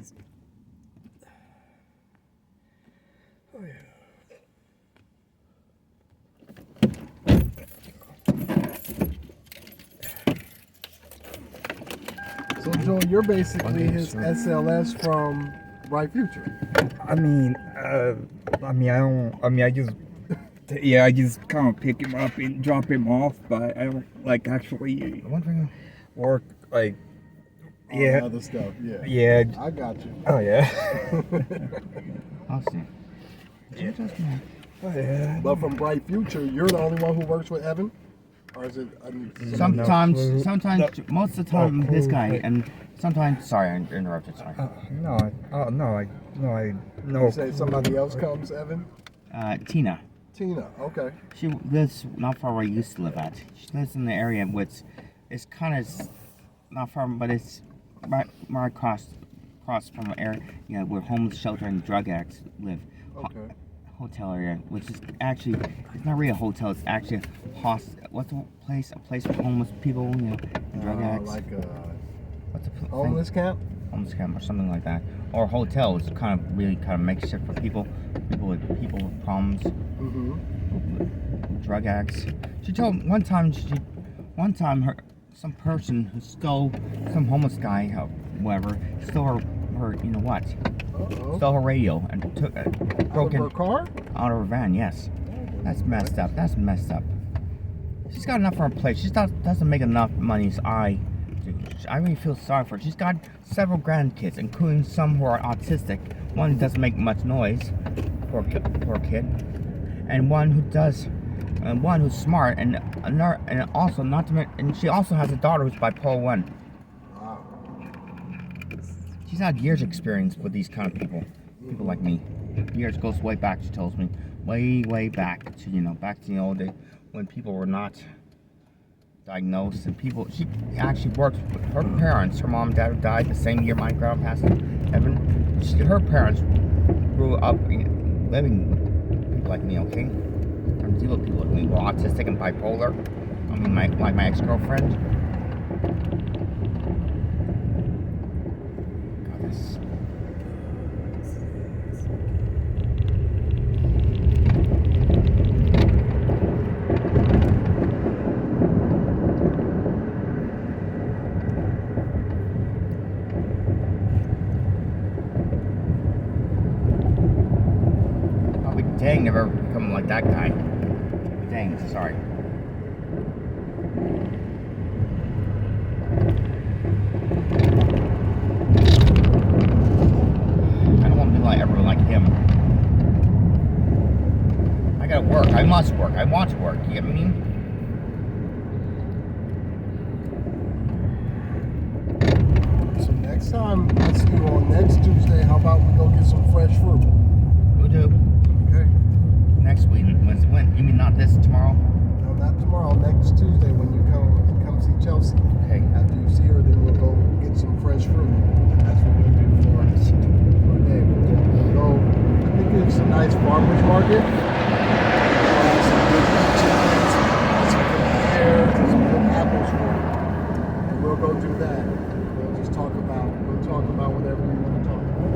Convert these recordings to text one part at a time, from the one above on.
is. Oh yeah. So Joe, you're basically his SLS from Bright Future. I just kind of pick him up and drop him off, but I don't like actually work like. Yeah. All other stuff. Yeah. Yeah. I got you. Oh yeah. Awesome. Yeah. Oh yeah. But from Bright Future, you're the only one who works with Evan, or is it? Sometimes, most of the time, this guy, and sometimes. Sorry, I interrupted. Sorry. No. You say somebody else comes, Evan? Tina. Tina. Okay. She lives not far where I used to live at. She lives in the area which is kind of not far, but it's right across from an area, where homeless shelter and drug addicts live. Okay. Hotel area, which is actually, it's not really a hotel, it's actually a what's the place? A place for homeless people, and drug addicts. Like a What's the homeless camp? Homeless camp or something like that. Or a hotel is kind of makeshift for people with problems, drug addicts. She told one time some person who stole, some homeless guy, whatever, stole her stole her radio and took broke out of her car? Out of her van, yes. That's messed up. She's got enough for her place. She doesn't make enough money as I do. I really feel sorry for her. She's got several grandkids, including some who are autistic. One who doesn't make much noise, poor kid, and one who does, and one who's smart, and also not to mention, and she also has a daughter who's bipolar 1. She's had years experience with these kind of people like me. Years goes way back, she tells me. Way back to, back to the old days when people were not diagnosed and she actually worked with her parents. Her mom and dad died the same year my grandpa passed heaven. Her parents grew up living with people like me, okay? And deal with people like me who are autistic and bipolar. I mean, my ex-girlfriend. Dang, never become like that guy. Dang, sorry. I don't want to be like everyone like him. I gotta work. I must work. I want to work. You get what I mean? So next time, let's see on next Tuesday. How about we go get some fresh fruit? We'll do. Next week. When? You mean not this tomorrow? No, not tomorrow. Next Tuesday when you come see Chelsea. Okay. After you see her, then we'll go get some fresh fruit. That's what we'll do for day. We'll go. I think it's a nice farmers market. Some good peaches, some good pears, and some good apples for you. And we'll go do that. We'll talk about whatever we want to talk about.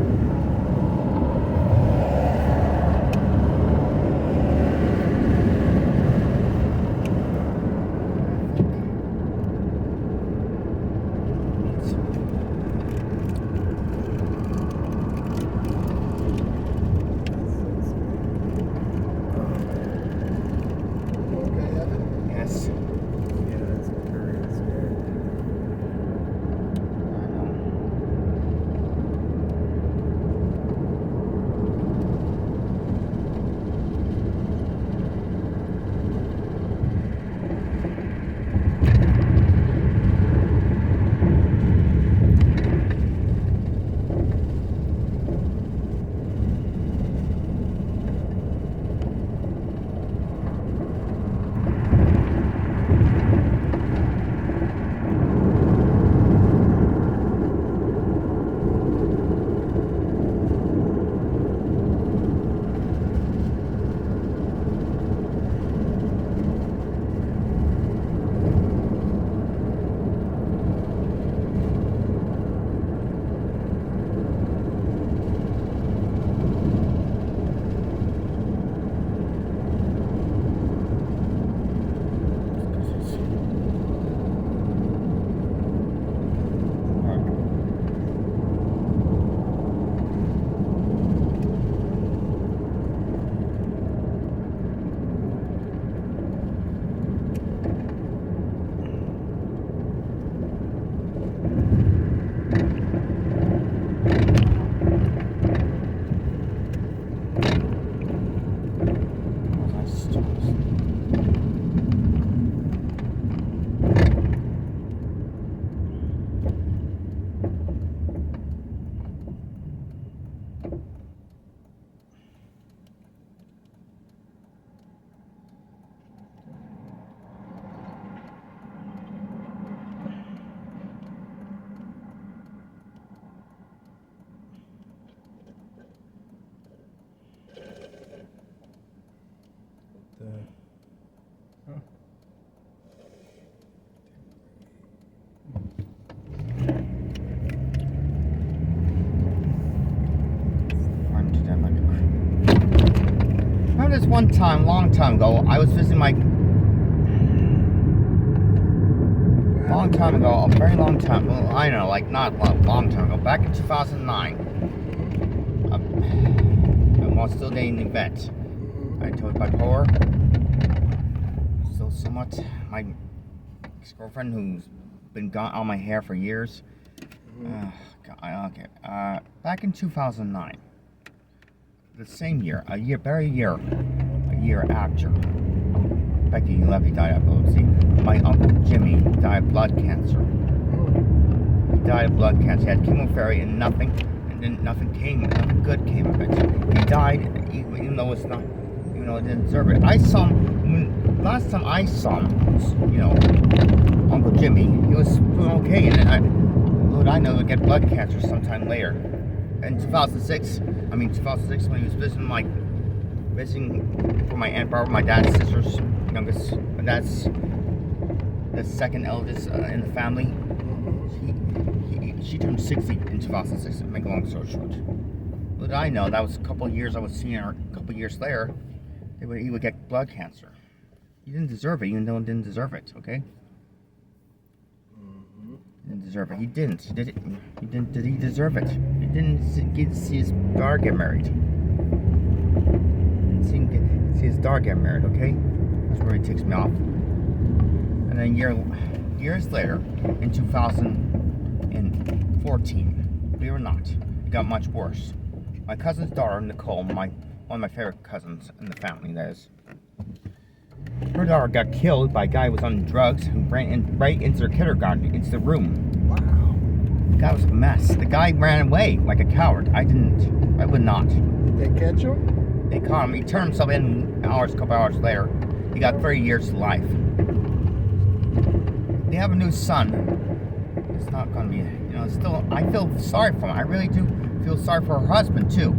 this one time, long time ago. I was visiting my. Long time ago, a very long time. Well, I know, like not long time ago. Back in 2009, I was still dating Yvette. I told bipolar. Still somewhat. My ex-girlfriend, who's been gone on my hair for years. Okay. Back in 2009, the same year, a year after Becky Levy died of epilepsy, my uncle Jimmy died of blood cancer. He died of blood cancer. He had chemotherapy and nothing good came of it. He died even though it didn't deserve it. Last time I saw him, Uncle Jimmy, he was doing okay, and I know he'd get blood cancer sometime later. In 2006 when he was visiting for my Aunt Barbara, my dad's sister's youngest, my dad's the second eldest in the family. She turned 60 in 2006, to make a long story short. Little did I know, that was a couple of years I was seeing her. A couple of years later, he would get blood cancer. He didn't deserve it, even though he didn't deserve it, okay? He didn't deserve it. He didn't. Did he deserve it? He didn't get to see his daughter get married. He didn't see his daughter get married, okay? That's where he takes me off. And then years later, in 2014, believe it or not, it got much worse. My cousin's daughter, Nicole, one of my favorite cousins in the family, that is. Her daughter got killed by a guy who was on drugs who ran right into their kindergarten, into the room. Wow. The guy was a mess. The guy ran away like a coward. I would not. Did they catch him? They caught him. He turned himself in a couple hours later. He got 30 years to life. They have a new son. It's not going to be, still, I feel sorry for him. I really do feel sorry for her husband, too.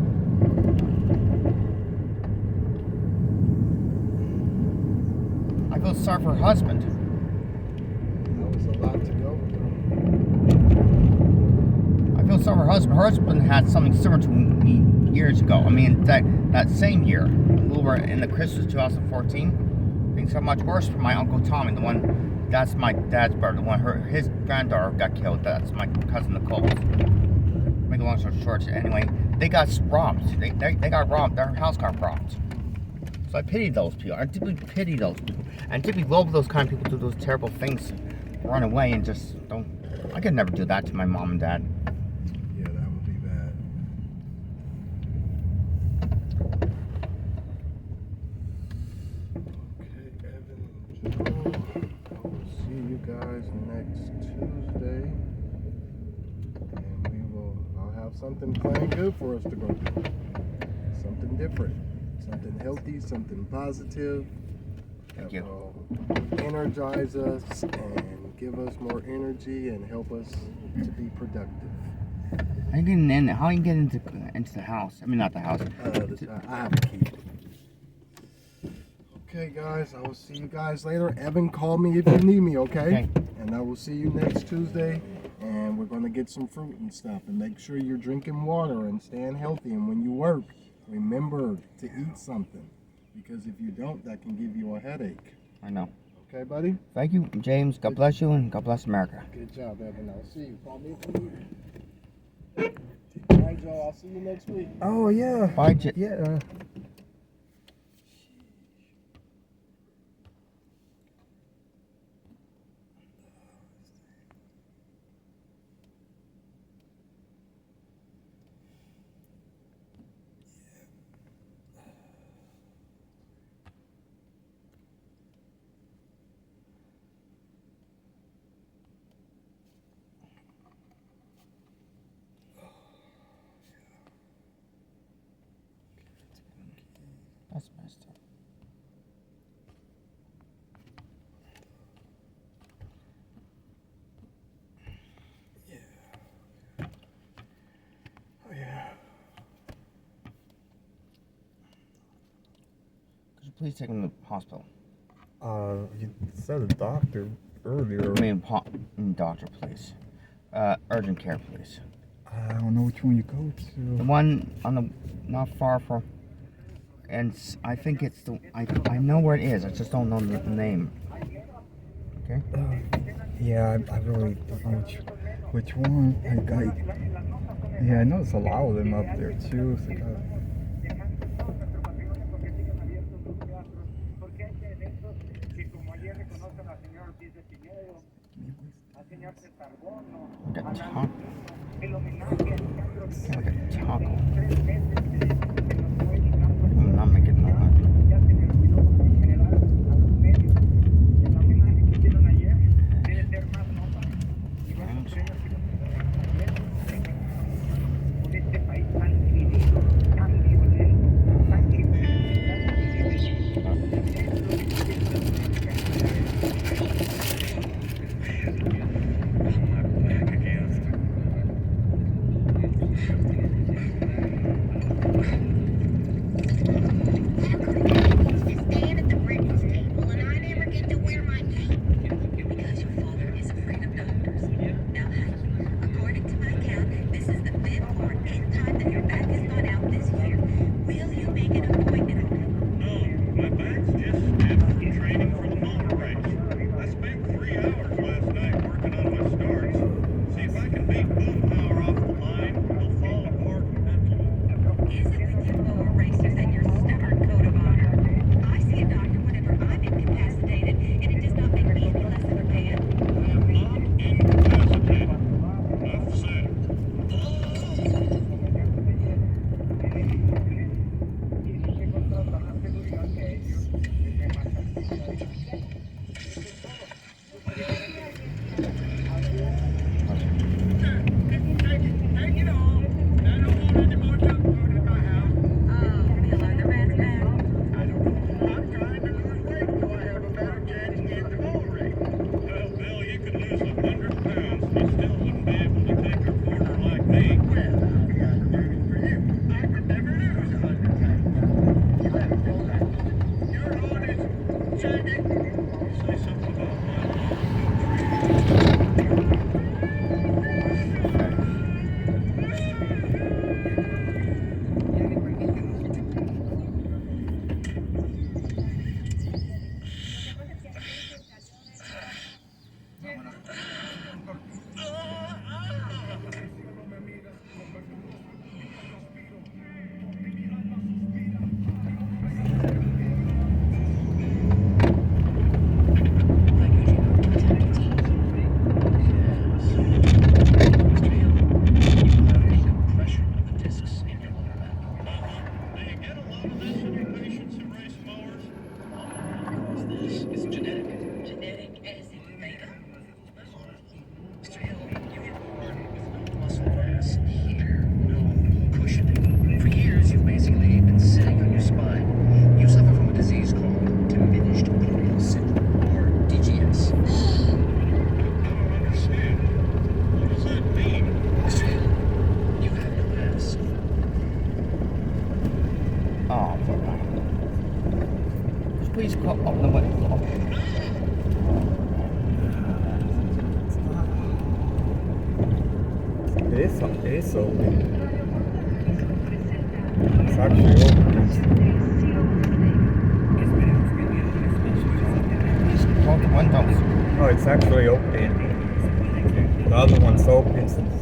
I feel sorry for her husband. That was a lot to go through. I feel sorry for her husband. Her husband had something similar to me years ago. That same year, we were in the Christmas 2014. Things got much worse for my Uncle Tommy, that's my dad's brother, his granddaughter got killed. That's my cousin Nicole. Make a long story short, anyway, they got robbed. They got robbed. Their house got robbed. So I pity those people. I deeply pity those people. And deeply loathe those kind of people who do those terrible things, run away and just don't. I could never do that to my mom and dad. Yeah, that would be bad. Okay, Evan and Joe. I will see you guys next Tuesday. And I'll have something planned good for us to go do. Something different. Something healthy, something positive. Thank you. Will energize us and give us more energy and help us to be productive. How are you getting into the house? I mean, not the house. I have a key. Okay, guys, I will see you guys later. Evan, call me if you need me, okay? And I will see you next Tuesday. And we're going to get some fruit and stuff. And make sure you're drinking water and staying healthy. And when you work, remember to eat something. Because if you don't, that can give you a headache. I know. Okay, buddy? Thank you, James. God bless you, and God bless America. Good job, Evan. I'll see you. Call me if you need me. All right, Joe. I'll see you next week. Oh, yeah. Bye, James. Yeah. That's messed up. Oh, yeah. Could you please take him to the hospital? You said a doctor earlier. I mean, doctor, please. Urgent care, please. I don't know which one you go to. The one on the, not far from, and I think it's the. I know where it is. I just don't know the name. Okay. Yeah, I really don't know which one. Yeah, I know there's a lot of them up there too. So Like a taco. Like a taco. I'm not making no money. Please call. Oh, no, wait. Oh. it is open. It's actually open. Close the windows. Oh, it's actually open. The other one's open since.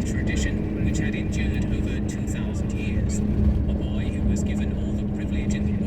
Tradition which had endured over 2,000 years. A boy who was given all the privilege in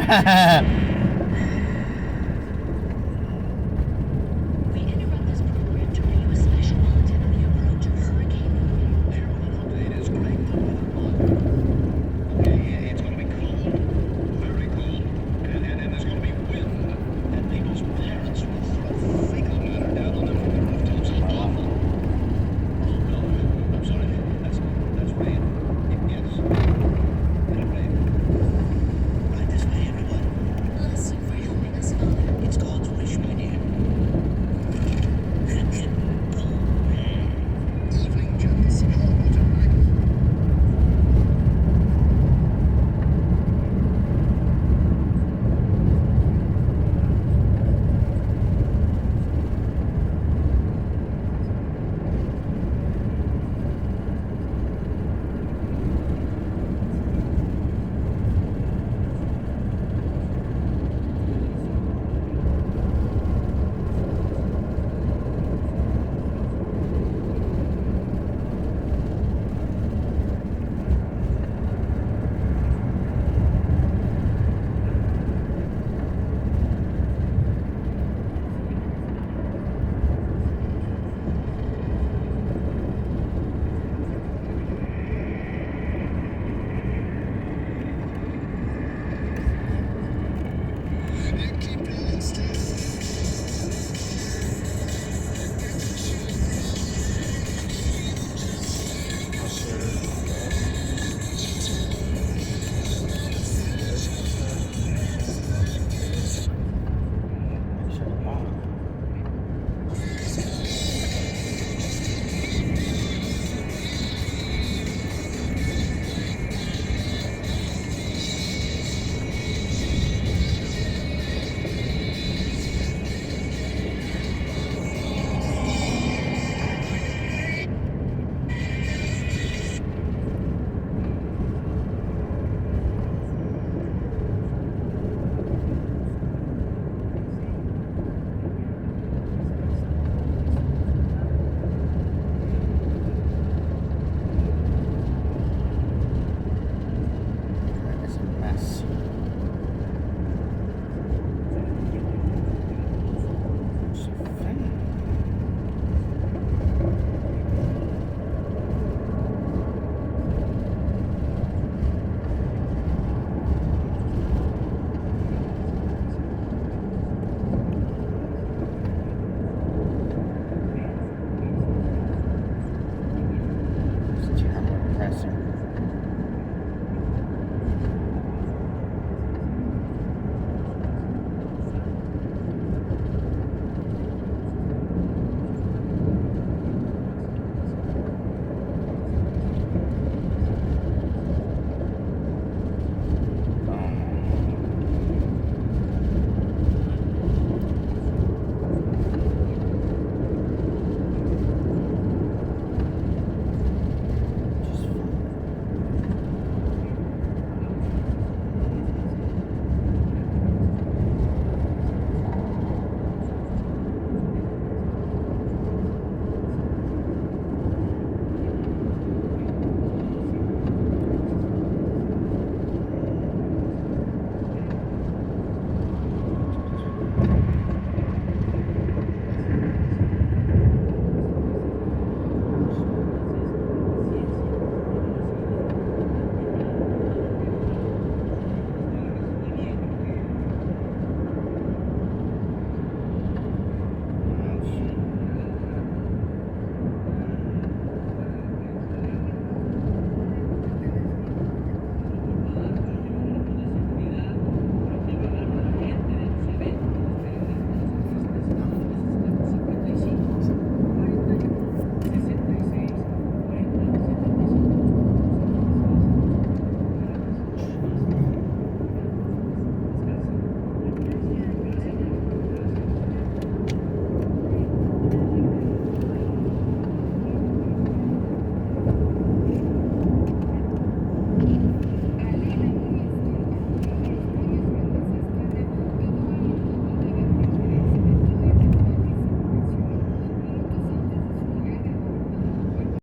Yeah.